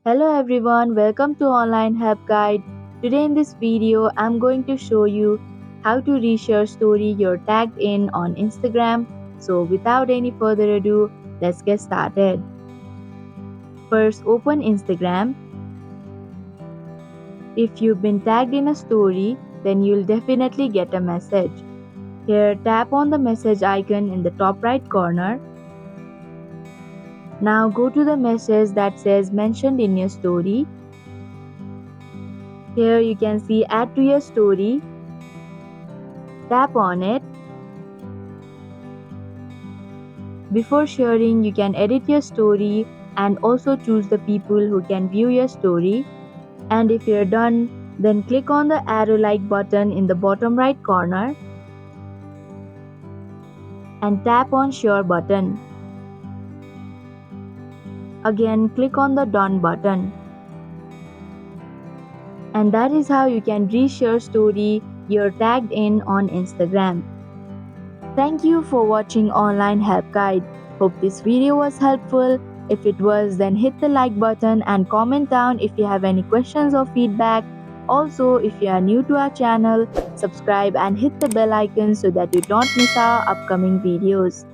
Hello everyone, welcome to Online Help Guide. Today in this video, I'm going to show you how to reshare story you're tagged in on Instagram. So without any further ado, let's get started. First, open Instagram. If you've been tagged in a story, then you'll definitely get a message. Here, tap on the message icon in the top right corner. Now go to the message that says mentioned in your story. Here you can see add to your story. Tap on it. Before sharing, you can edit your story and also choose the people who can view your story. And if you're done, then click on the arrow like button in the bottom right corner and tap on share button. Again, click on the done button. And that is how you can reshare story you're tagged in on Instagram. Thank you for watching Online Help Guide. Hope this video was helpful. If it was, then hit the like button and comment down if you have any questions or feedback. Also, if you are new to our channel, subscribe and hit the bell icon so that you don't miss our upcoming videos.